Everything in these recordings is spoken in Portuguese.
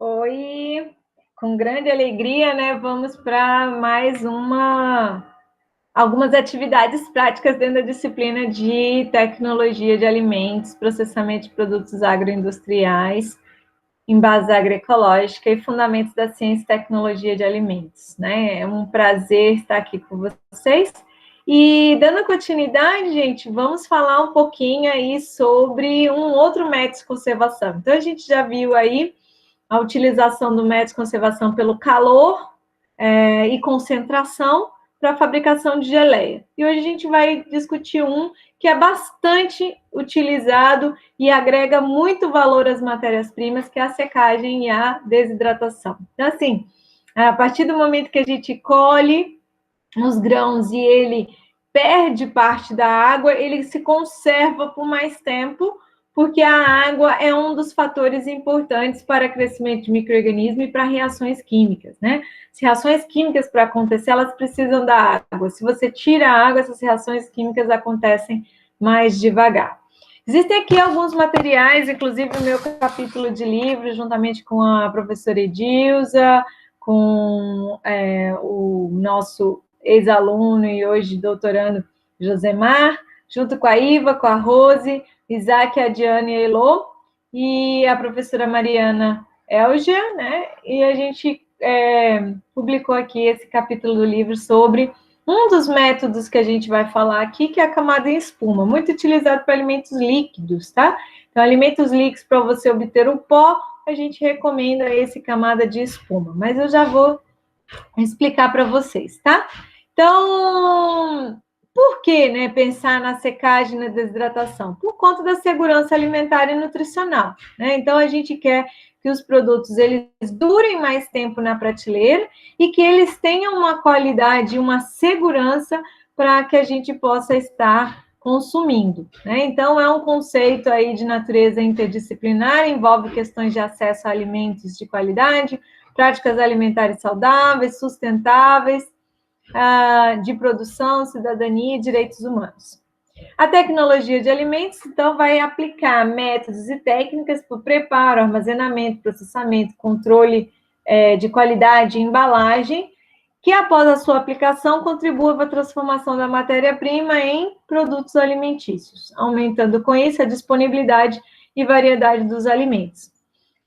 Oi, com grande alegria, né? Vamos para mais algumas atividades práticas dentro da disciplina de tecnologia de alimentos, processamento de produtos agroindustriais, em base agroecológica e fundamentos da ciência e tecnologia de alimentos, né? É um prazer estar aqui com vocês. E dando continuidade, gente, vamos falar um pouquinho aí sobre um outro método de conservação. Então, a gente já viu aí a utilização do método de conservação pelo calor e concentração para a fabricação de geleia. E hoje a gente vai discutir um que é bastante utilizado e agrega muito valor às matérias-primas, que é a secagem e a desidratação. Então, assim, a partir do momento que a gente colhe os grãos e ele perde parte da água, ele se conserva por mais tempo, porque a água é um dos fatores importantes para o crescimento de micro-organismos e para reações químicas, né? As reações químicas, para acontecer, elas precisam da água. Se você tira a água, essas reações químicas acontecem mais devagar. Existem aqui alguns materiais, inclusive no meu capítulo de livro, juntamente com a professora Edilza, com o nosso ex-aluno e hoje doutorando Josemar, junto com a Iva, com a Rose, Isaac, a Diane e a Elô, e a professora Mariana Elgia, né? E a gente publicou aqui esse capítulo do livro sobre um dos métodos que a gente vai falar aqui, que é a camada em espuma, muito utilizado para alimentos líquidos, tá? Então, alimentos líquidos, para você obter o pó, a gente recomenda esse camada de espuma, mas eu já vou explicar para vocês, tá? Então, por que, né, pensar na secagem e na desidratação? Por conta da segurança alimentar e nutricional, né? Então, a gente quer que os produtos eles durem mais tempo na prateleira e que eles tenham uma qualidade, uma segurança para que a gente possa estar consumindo, né? Então, é um conceito aí de natureza interdisciplinar, envolve questões de acesso a alimentos de qualidade, práticas alimentares saudáveis, sustentáveis, de produção, cidadania e direitos humanos. A tecnologia de alimentos, então, vai aplicar métodos e técnicas para o preparo, armazenamento, processamento, controle de qualidade e embalagem, que após a sua aplicação contribua para a transformação da matéria-prima em produtos alimentícios, aumentando com isso a disponibilidade e variedade dos alimentos.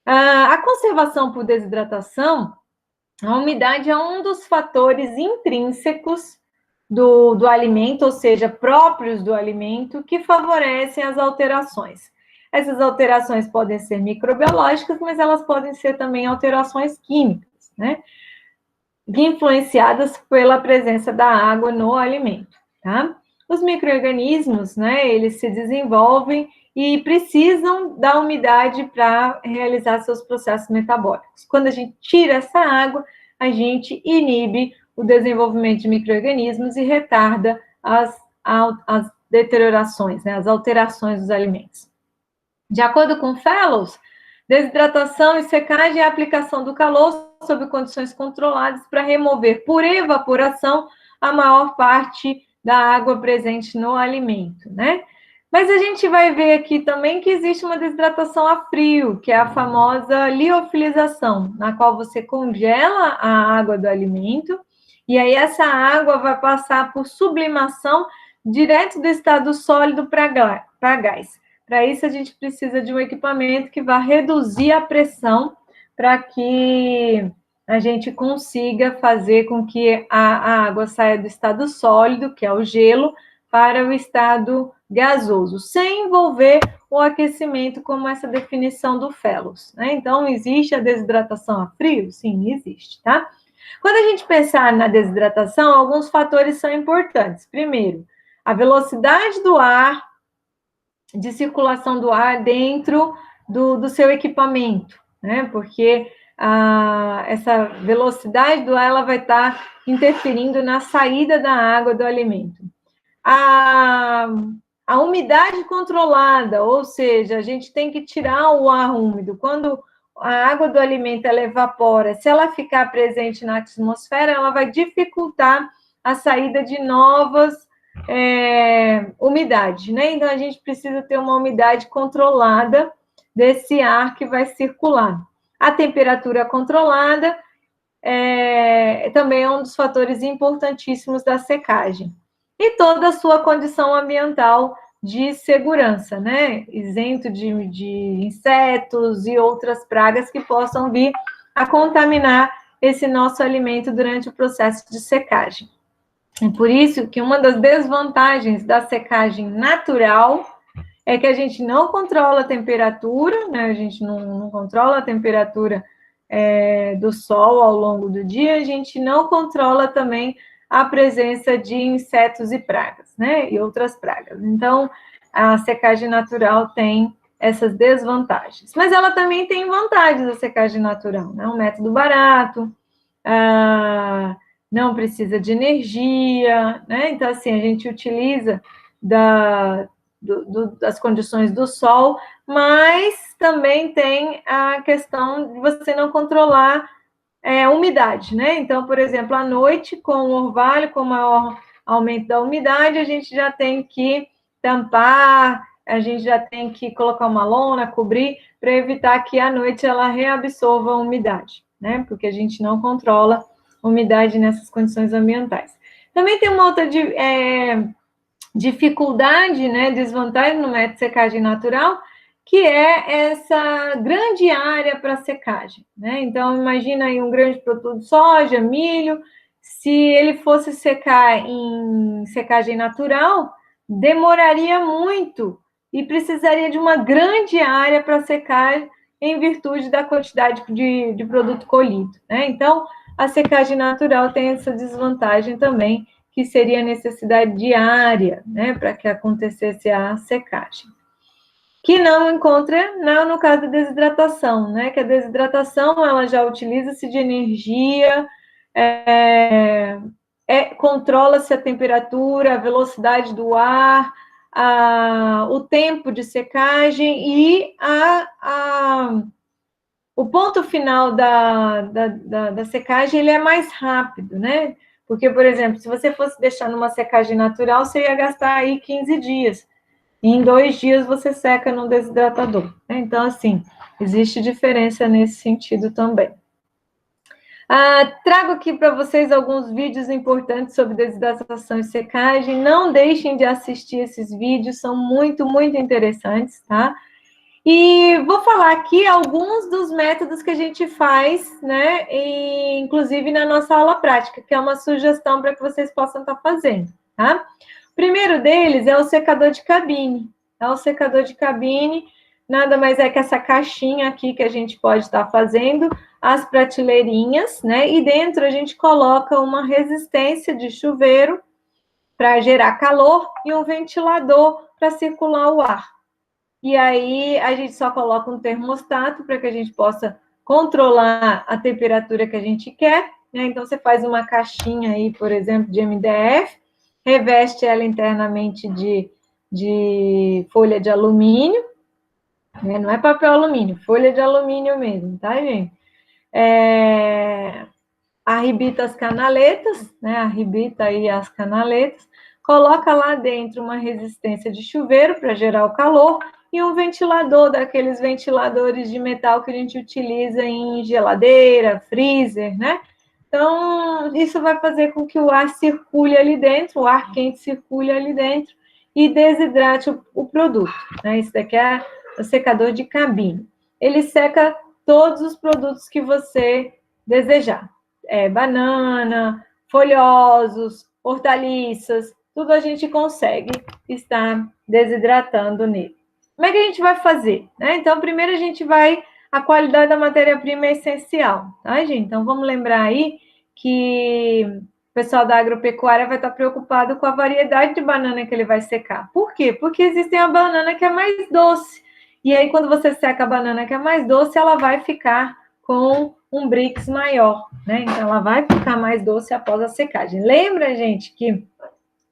A conservação por desidratação, a umidade é um dos fatores intrínsecos do alimento, ou seja, próprios do alimento, que favorecem as alterações. Essas alterações podem ser microbiológicas, mas elas podem ser também alterações químicas, né? Influenciadas pela presença da água no alimento, tá? Os micro-organismos, né, eles se desenvolvem e precisam da umidade para realizar seus processos metabólicos. Quando a gente tira essa água, a gente inibe o desenvolvimento de micro-organismos e retarda as deteriorações, né, as alterações dos alimentos. De acordo com Fellows, desidratação e secagem é a aplicação do calor sob condições controladas para remover por evaporação a maior parte da água presente no alimento, né? Mas a gente vai ver aqui também que existe uma desidratação a frio, que é a famosa liofilização, na qual você congela a água do alimento e aí essa água vai passar por sublimação direto do estado sólido para gás. Para isso, a gente precisa de um equipamento que vai reduzir a pressão para que a gente consiga fazer com que a água saia do estado sólido, que é o gelo, para o estado gasoso, sem envolver o aquecimento, como essa definição do Fellows, né? Então, existe a desidratação a frio? Sim, existe, tá? Quando a gente pensar na desidratação, alguns fatores são importantes. Primeiro, a velocidade do ar, de circulação do ar dentro do seu equipamento, né? Porque essa velocidade do ar ela vai estar interferindo na saída da água do alimento. A umidade controlada, ou seja, a gente tem que tirar o ar úmido. Quando a água do alimento ela evapora, se ela ficar presente na atmosfera, ela vai dificultar a saída de novas umidade, né? Então, a gente precisa ter uma umidade controlada desse ar que vai circular. A temperatura controlada também é um dos fatores importantíssimos da secagem. E toda a sua condição ambiental de segurança, né? Isento de insetos e outras pragas que possam vir a contaminar esse nosso alimento durante o processo de secagem. É por isso que uma das desvantagens da secagem natural é que a gente não controla a temperatura, né? A gente não controla a temperatura do sol ao longo do dia, a gente não controla também a presença de insetos e pragas, né? E outras pragas. Então, a secagem natural tem essas desvantagens. Mas ela também tem vantagens, a secagem natural, né? Um método barato, não precisa de energia, né? Então, assim, a gente utiliza das condições do sol, mas também tem a questão de você não controlar a umidade, né? Então, por exemplo, à noite, com o orvalho, com o maior aumento da umidade, a gente já tem que tampar, a gente já tem que colocar uma lona, cobrir, para evitar que à noite ela reabsorva a umidade, né? Porque a gente não controla a umidade nessas condições ambientais. Também tem uma outra dificuldade, né, desvantagem no método de secagem natural, que é essa grande área para secagem, né? Então, imagina aí um grande produto de soja, milho, se ele fosse secar em secagem natural, demoraria muito e precisaria de uma grande área para secar em virtude da quantidade de produto colhido, né? Então, a secagem natural tem essa desvantagem também, que seria a necessidade diária, né, para que acontecesse a secagem. Que não encontra no caso da desidratação, né, que a desidratação, ela já utiliza-se de energia, controla-se a temperatura, a velocidade do ar, o tempo de secagem e o ponto final da secagem, ele é mais rápido, né? Porque, por exemplo, se você fosse deixar numa secagem natural, você ia gastar aí 15 dias. E em 2 dias você seca no desidratador. Né? Então, assim, existe diferença nesse sentido também. Trago aqui para vocês alguns vídeos importantes sobre desidratação e secagem. Não deixem de assistir esses vídeos, são muito, muito interessantes, tá? E vou falar aqui alguns dos métodos que a gente faz, né? E, inclusive na nossa aula prática, que é uma sugestão para que vocês possam estar fazendo, tá? O primeiro deles é o secador de cabine. O secador de cabine nada mais é que essa caixinha aqui que a gente pode estar fazendo, as prateleirinhas, né? E dentro a gente coloca uma resistência de chuveiro para gerar calor e um ventilador para circular o ar. E aí a gente só coloca um termostato para que a gente possa controlar a temperatura que a gente quer, né? Então você faz uma caixinha aí, por exemplo, de MDF, reveste ela internamente de folha de alumínio, né? Não é papel alumínio, folha de alumínio mesmo, tá, gente? Arrebita as canaletas, né? Arrebita aí as canaletas, coloca lá dentro uma resistência de chuveiro para gerar o calor e um ventilador, daqueles ventiladores de metal que a gente utiliza em geladeira, freezer, né? Então, isso vai fazer com que o ar circule ali dentro, o ar quente circule ali dentro e desidrate o produto, né? Isso daqui é o secador de cabine. Ele seca todos os produtos que você desejar. Banana, folhosos, hortaliças, tudo a gente consegue estar desidratando nele. Como é que a gente vai fazer? Né? Então, primeiro a qualidade da matéria-prima é essencial, tá, gente? Então, vamos lembrar aí que o pessoal da agropecuária vai estar preocupado com a variedade de banana que ele vai secar. Por quê? Porque existe a banana que é mais doce. E aí, quando você seca a banana que é mais doce, ela vai ficar com um Brix maior, né? Então, ela vai ficar mais doce após a secagem. Lembra, gente, que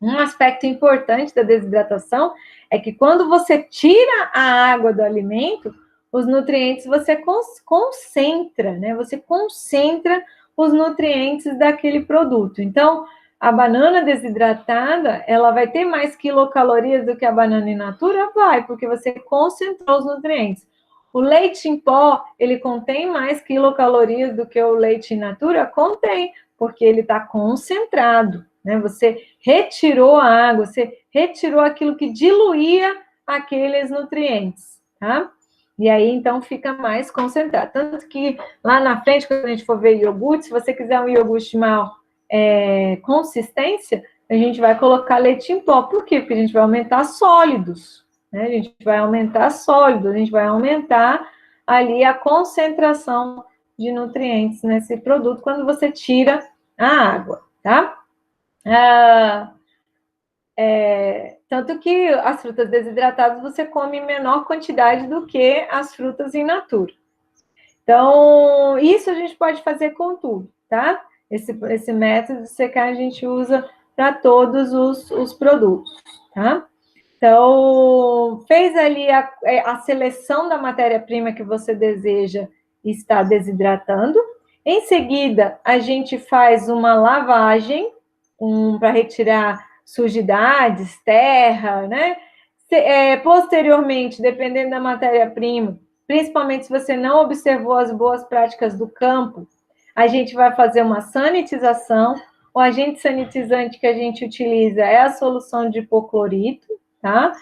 um aspecto importante da desidratação é que quando você tira a água do alimento, os nutrientes você concentra, né? Você concentra os nutrientes daquele produto. Então, a banana desidratada, ela vai ter mais quilocalorias do que a banana in natura? Vai, porque você concentrou os nutrientes. O leite em pó, ele contém mais quilocalorias do que o leite in natura? Contém, porque ele está concentrado, né? Você retirou a água, você retirou aquilo que diluía aqueles nutrientes, tá? E aí, então, fica mais concentrado. Tanto que lá na frente, quando a gente for ver iogurte, se você quiser um iogurte de maior consistência, a gente vai colocar leite em pó. Por quê? Porque a gente vai aumentar sólidos, né? A gente vai aumentar sólidos, a gente vai aumentar ali a concentração de nutrientes nesse produto quando você tira a água, tá? Tanto que as frutas desidratadas você come em menor quantidade do que as frutas in natura. Então, isso a gente pode fazer com tudo, tá? Esse método de secar a gente usa para todos os produtos, tá? Então, fez ali a seleção da matéria-prima que você deseja estar desidratando. Em seguida, a gente faz uma lavagem para retirar sujidades, terra, né? Posteriormente, dependendo da matéria-prima, principalmente se você não observou as boas práticas do campo, a gente vai fazer uma sanitização. O agente sanitizante que a gente utiliza é a solução de hipoclorito, tá?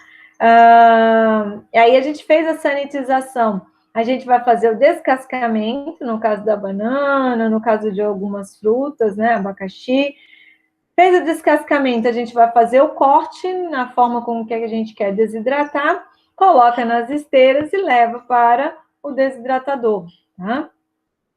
Aí a gente fez a sanitização, a gente vai fazer o descascamento, no caso da banana, no caso de algumas frutas, né, abacaxi. Fez o descascamento, a gente vai fazer o corte na forma como que a gente quer desidratar, coloca nas esteiras e leva para o desidratador, tá?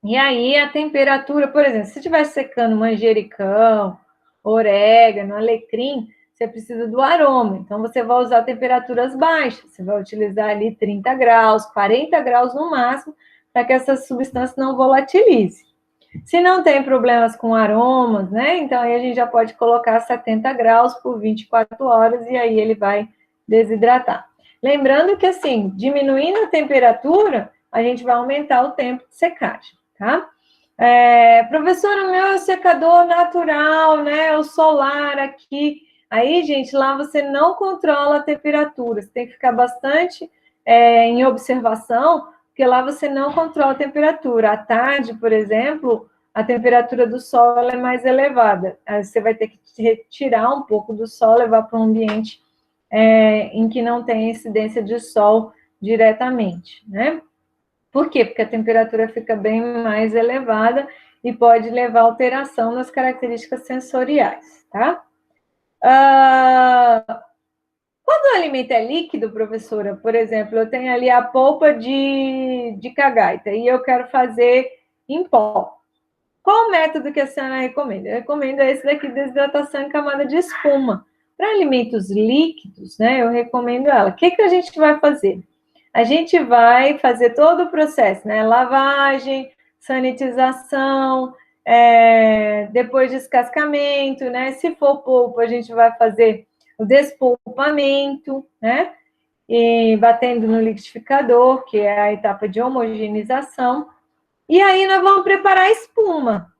E aí a temperatura, por exemplo, se estiver secando manjericão, orégano, alecrim, você precisa do aroma. Então, você vai usar temperaturas baixas. Você vai utilizar ali 30 graus, 40 graus no máximo, para que essa substância não volatilize. Se não tem problemas com aromas, né? Então, aí a gente já pode colocar 70 graus por 24 horas e aí ele vai desidratar. Lembrando que, assim, diminuindo a temperatura, a gente vai aumentar o tempo de secagem, tá? Professora, o meu é o secador natural, né? O solar aqui. Aí, gente, lá você não controla a temperatura. Você tem que ficar bastante em observação, porque lá você não controla a temperatura. À tarde, por exemplo, a temperatura do sol ela é mais elevada. Aí você vai ter que retirar um pouco do sol, levar para um ambiente em que não tem incidência de sol diretamente, né? Por quê? Porque a temperatura fica bem mais elevada e pode levar a alteração nas características sensoriais, tá? Quando o alimento é líquido, professora, por exemplo, eu tenho ali a polpa de cagaita e eu quero fazer em pó. Qual o método que a senhora recomenda? Eu recomendo esse daqui, desidratação em camada de espuma. Para alimentos líquidos, né, eu recomendo ela. O que a gente vai fazer? A gente vai fazer todo o processo, né? Lavagem, sanitização, depois descascamento, né? Se for polpa, a gente vai fazer o despolpamento, né? E batendo no liquidificador, que é a etapa de homogeneização. E aí nós vamos preparar a espuma.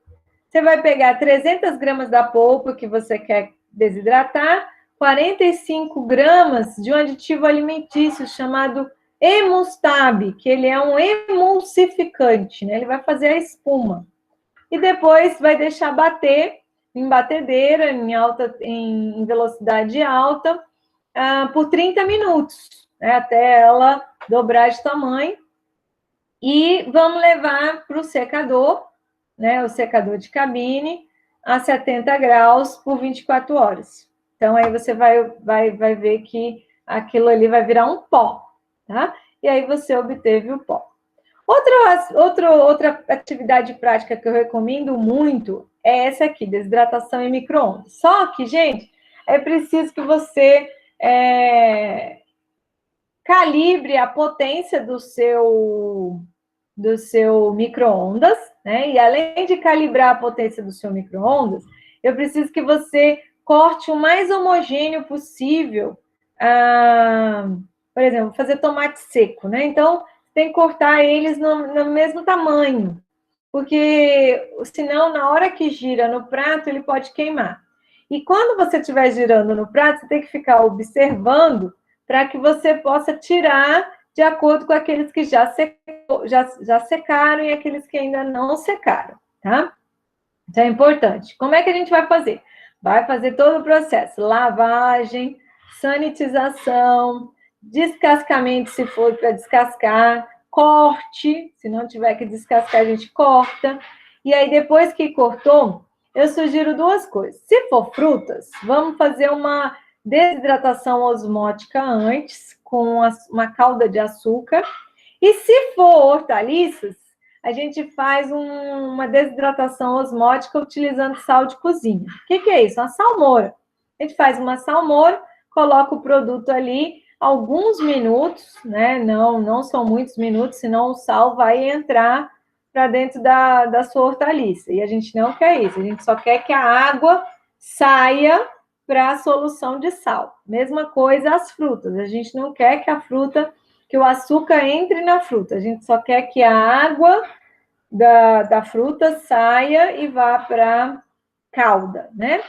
Você vai pegar 300 gramas da polpa que você quer desidratar, 45 gramas de um aditivo alimentício chamado Emulstab, que ele é um emulsificante, né? Ele vai fazer a espuma. E depois vai deixar bater em batedeira, em velocidade alta, por 30 minutos, né? Até ela dobrar de tamanho. E vamos levar para o secador, né? O secador de cabine, a 70 graus por 24 horas. Então, aí você vai ver que aquilo ali vai virar um pó, tá? E aí você obteve o pó. Outra atividade prática que eu recomendo muito é essa aqui, desidratação em micro-ondas. Só que, gente, é preciso que você calibre a potência do seu micro-ondas, né? E além de calibrar a potência do seu micro-ondas, eu preciso que você corte o mais homogêneo possível. Por exemplo, fazer tomate seco, né? Então, tem que cortar eles no mesmo tamanho, porque senão, na hora que gira no prato, ele pode queimar. E quando você estiver girando no prato, você tem que ficar observando para que você possa tirar de acordo com aqueles que já secaram e aqueles que ainda não secaram, tá? Então é importante. Como é que a gente vai fazer? Vai fazer todo o processo: lavagem, sanitização, descascamento, se for para descascar, corte, se não tiver que descascar, a gente corta. E aí, depois que cortou, eu sugiro duas coisas. Se for frutas, vamos fazer uma desidratação osmótica antes, com uma calda de açúcar. E se for hortaliças, a gente faz uma desidratação osmótica utilizando sal de cozinha. O que é isso? Uma salmoura. A gente faz uma salmoura, coloca o produto ali alguns minutos, né? Não são muitos minutos, senão o sal vai entrar para dentro da sua hortaliça. E a gente não quer isso, a gente só quer que a água saia para a solução de sal. Mesma coisa as frutas, a gente não quer que o açúcar entre na fruta, a gente só quer que a água da fruta saia e vá para calda, né?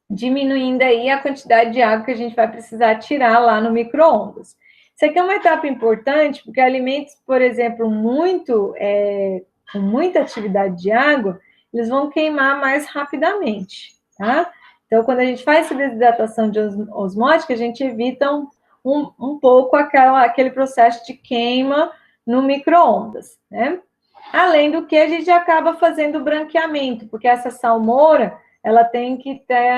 Diminuindo aí a quantidade de água que a gente vai precisar tirar lá no micro-ondas. Isso aqui é uma etapa importante, porque alimentos, por exemplo, com muita atividade de água, eles vão queimar mais rapidamente, tá? Então, quando a gente faz essa desidratação de osmótica, a gente evita um pouco aquele processo de queima no micro-ondas, né? Além do que, a gente acaba fazendo o branqueamento, porque essa salmoura, ela tem que ter...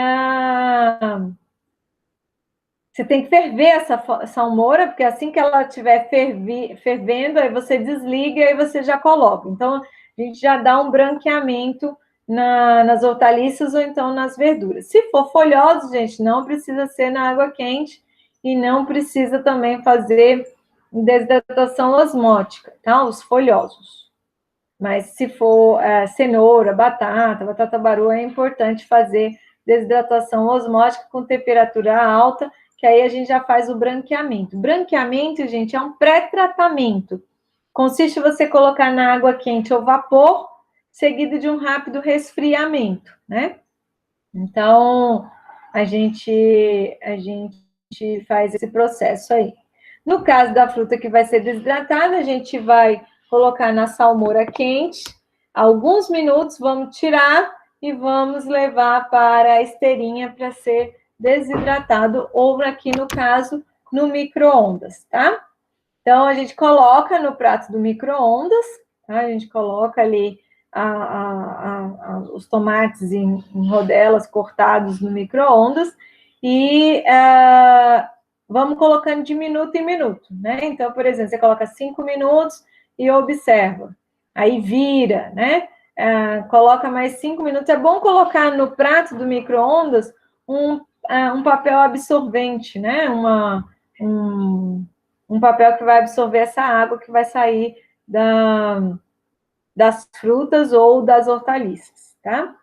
Você tem que ferver essa salmoura, porque assim que ela estiver fervendo, aí você desliga e aí você já coloca. Então, a gente já dá um branqueamento nas hortaliças ou então nas verduras. Se for folhosos, gente, não precisa ser na água quente e não precisa também fazer desidratação osmótica, tá? Os folhosos. Mas se for cenoura, batata baroa, é importante fazer desidratação osmótica com temperatura alta, que aí a gente já faz o branqueamento. Branqueamento, gente, é um pré-tratamento. Consiste em você colocar na água quente o vapor, seguido de um rápido resfriamento, né? Então, a gente faz esse processo aí. No caso da fruta que vai ser desidratada, a gente vai colocar na salmoura quente, alguns minutos, vamos tirar e vamos levar para a esteirinha para ser desidratado, ou aqui no caso, no micro-ondas, tá? Então, a gente coloca no prato do micro-ondas, tá? A gente coloca ali os tomates em rodelas cortados no micro-ondas e vamos colocando de minuto em minuto, né? Então, por exemplo, você coloca 5 minutos e observa. Aí vira, né? Coloca mais 5 minutos. É bom colocar no prato do micro-ondas um papel absorvente, né? Um papel que vai absorver essa água que vai sair das frutas ou das hortaliças, tá?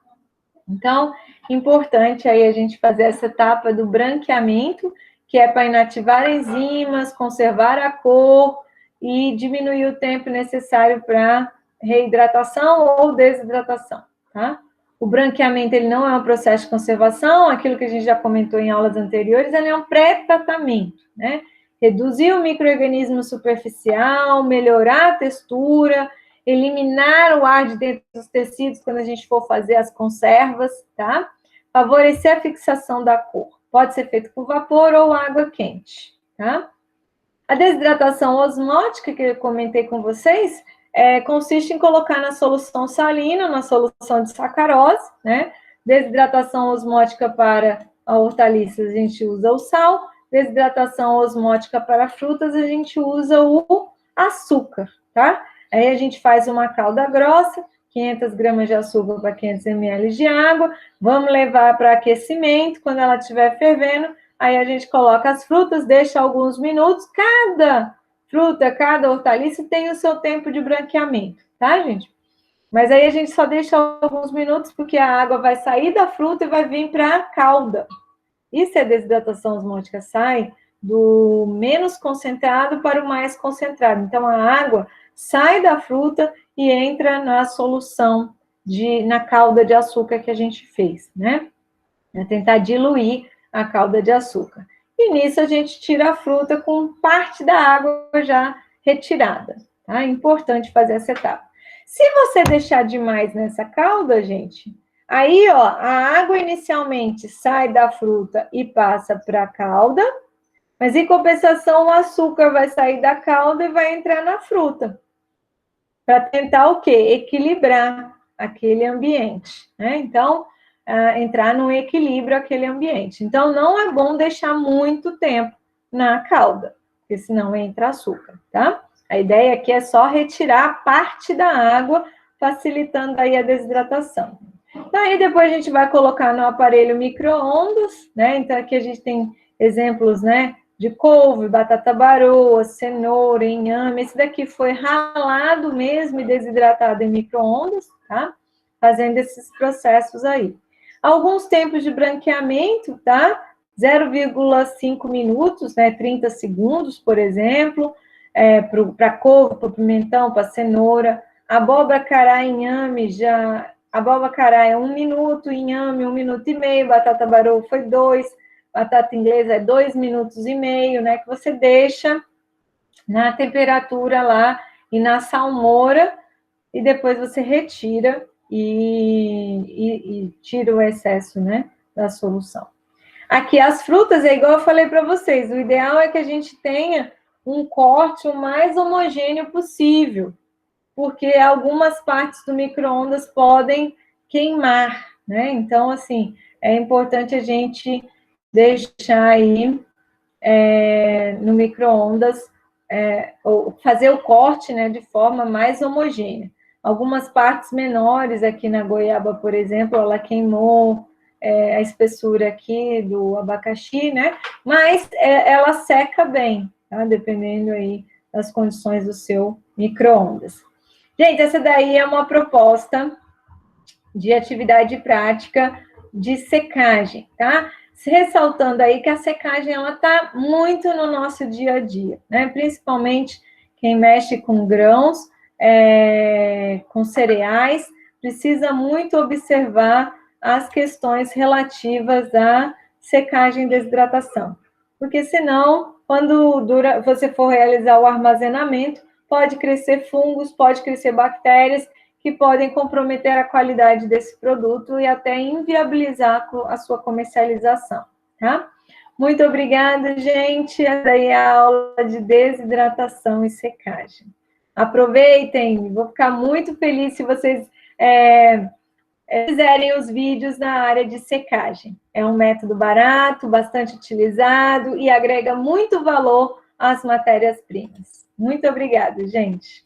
Então, importante aí a gente fazer essa etapa do branqueamento, que é para inativar enzimas, conservar a cor e diminuir o tempo necessário para reidratação ou desidratação, tá? O branqueamento, ele não é um processo de conservação, aquilo que a gente já comentou em aulas anteriores, ele é um pré-tratamento, né? Reduzir o micro-organismo superficial, melhorar a textura, eliminar o ar de dentro dos tecidos quando a gente for fazer as conservas, tá? Favorecer a fixação da cor. Pode ser feito com vapor ou água quente, tá? A desidratação osmótica, que eu comentei com vocês, consiste em colocar na solução salina, na solução de sacarose, né? Desidratação osmótica para hortaliças, a gente usa o sal. Desidratação osmótica para frutas, a gente usa o açúcar, tá? Aí a gente faz uma calda grossa, 500 gramas de açúcar para 500 ml de água, vamos levar para aquecimento, quando ela estiver fervendo, aí a gente coloca as frutas, deixa alguns minutos, cada fruta, cada hortaliça tem o seu tempo de branqueamento, tá, gente? Mas aí a gente só deixa alguns minutos, porque a água vai sair da fruta e vai vir para a calda. Isso é desidratação osmótica, sai do menos concentrado para o mais concentrado. Então, a água sai da fruta e entra na solução, na calda de açúcar que a gente fez, né? É tentar diluir a calda de açúcar. E nisso a gente tira a fruta com parte da água já retirada, tá? É importante fazer essa etapa. Se você deixar demais nessa calda, gente, aí, ó, a água inicialmente sai da fruta e passa para a calda, mas em compensação o açúcar vai sair da calda e vai entrar na fruta, para tentar o quê? Equilibrar aquele ambiente, né? Então, entrar num equilíbrio aquele ambiente. Então, não é bom deixar muito tempo na calda, porque senão entra açúcar, tá? A ideia aqui é só retirar parte da água, facilitando aí a desidratação. Daí, depois a gente vai colocar no aparelho micro-ondas, né? Então, aqui a gente tem exemplos, né? De couve, batata baroa, cenoura, inhame. Esse daqui foi ralado mesmo e desidratado em micro-ondas, tá? Fazendo esses processos aí. Alguns tempos de branqueamento, tá? 0,5 minutos, né? 30 segundos, por exemplo, para couve, para pimentão, para cenoura. Abóbora, cará, inhame, já... Abóbora, cará é 1 minuto, inhame 1 minuto e meio, batata baroa foi 2, batata inglesa é 2 minutos e meio, né? Que você deixa na temperatura lá e na salmoura, e depois você retira e tira o excesso, né? Da solução. Aqui as frutas, é igual eu falei para vocês, o ideal é que a gente tenha um corte o mais homogêneo possível, porque algumas partes do micro-ondas podem queimar, né? Então, assim, é importante a gente deixar aí no micro-ondas, ou fazer o corte, né, de forma mais homogênea. Algumas partes menores aqui na goiaba, por exemplo, ela queimou a espessura aqui do abacaxi, né? Mas ela seca bem, tá? Dependendo aí das condições do seu micro-ondas. Gente, essa daí é uma proposta de atividade prática de secagem, tá? Ressaltando aí que a secagem, ela tá muito no nosso dia a dia, né? Principalmente quem mexe com grãos, com cereais, precisa muito observar as questões relativas à secagem e desidratação. Porque senão, quando você for realizar o armazenamento, pode crescer fungos, pode crescer bactérias que podem comprometer a qualidade desse produto e até inviabilizar a sua comercialização, tá? Muito obrigada, gente. Essa aí é a aula de desidratação e secagem. Aproveitem, vou ficar muito feliz se vocês fizerem os vídeos na área de secagem. É um método barato, bastante utilizado e agrega muito valor às matérias-primas. Muito obrigada, gente.